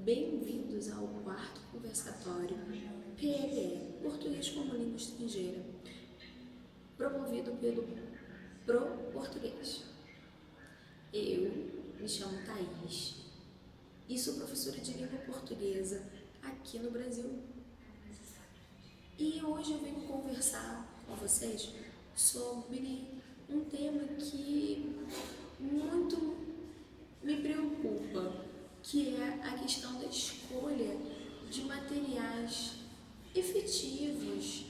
Bem-vindos ao quarto conversatório PLE, Português como Língua Estrangeira, promovido pelo Pro Português. Eu me chamo Thaís e sou professora de língua portuguesa aqui no Brasil. E hoje eu venho conversar com vocês sobre um tema que muito me preocupa, que é a questão da escolha de materiais efetivos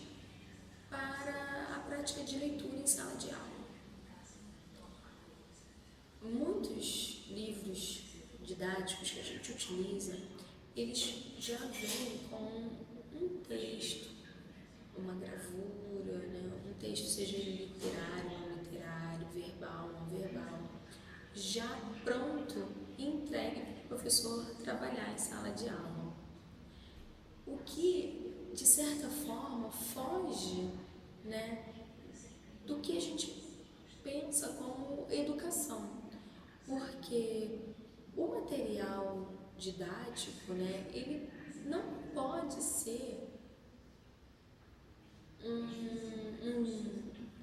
para a prática de leitura em sala de aula. Muitos livros didáticos que a gente utiliza, eles já vêm com um texto, uma gravura, né? Um texto, seja ele literário, não literário, verbal, não verbal, já pronto e entregue para o professor trabalhar em sala de aula. O que, de certa forma, foge, né, do que a gente pensa como educação, porque o material didático, né, ele não pode ser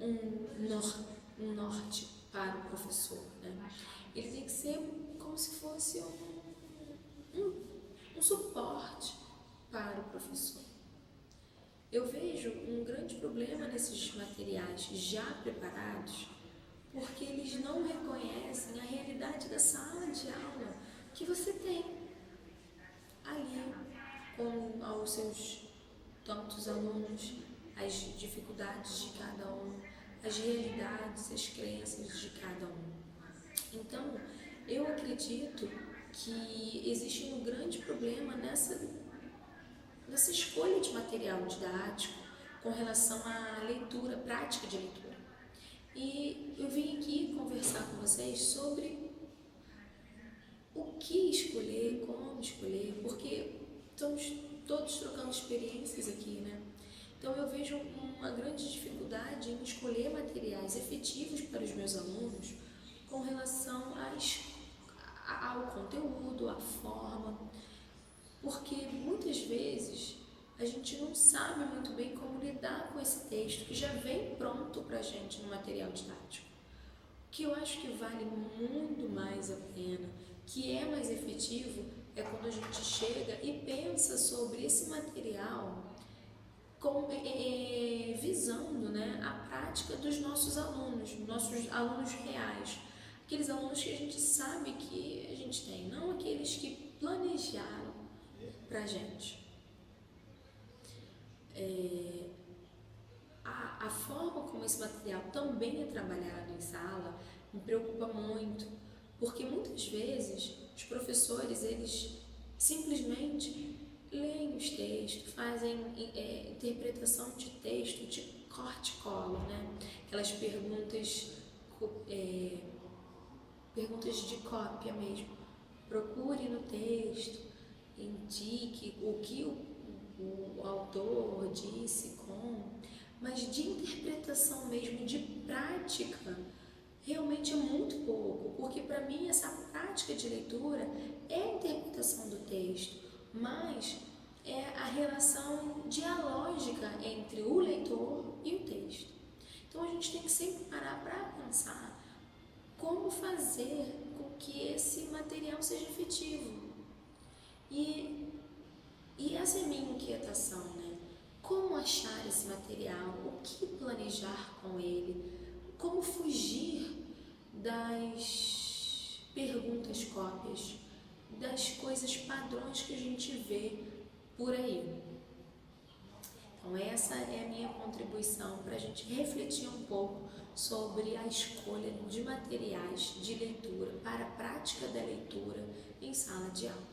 um norte para o professor, né? Ele tem que ser como se fosse um suporte para o professor. Eu vejo um grande problema nesses materiais já preparados, porque eles não reconhecem a realidade da sala de aula que você tem ali com aos seus tantos alunos, as dificuldades de cada um, as realidades, as crenças de cada um. Então, eu acredito que existe um grande problema nessa escolha de material didático com relação à leitura, prática de leitura. E eu vim aqui conversar com vocês sobre o que escolher, como escolher, porque estamos todos trocando experiências aqui, né? Então eu vejo uma grande dificuldade em escolher materiais efetivos para os meus alunos com relação ao conteúdo, à forma, porque muitas vezes a gente não sabe muito bem como lidar com esse texto que já vem pronto para a gente no material didático. O que eu acho que vale muito mais a pena, que é mais efetivo, é quando a gente chega e pensa sobre esse material visando, né, a prática dos nossos alunos reais, aqueles alunos que a gente sabe que a gente tem, não aqueles que planejaram pra gente. A forma como esse material também é trabalhado em sala me preocupa muito, porque muitas vezes os professores, eles simplesmente leem os textos, fazem interpretação de texto de corte e cola, né? Aquelas perguntas de cópia mesmo. Procure no texto, indique o que o autor disse, mas de interpretação mesmo, de prática, realmente é muito pouco, porque para mim essa prática de leitura é a interpretação do texto, mas é a relação dialógica entre o leitor e o texto. Então a gente tem que sempre parar para pensar como fazer com que esse material seja efetivo. E essa é a minha inquietação, né? Como achar esse material, o que planejar com ele, como fugir das perguntas cópias, das coisas padrões que a gente vê por aí. Então essa é a minha contribuição para a gente refletir um pouco sobre a escolha de materiais de leitura para a prática da leitura em sala de aula.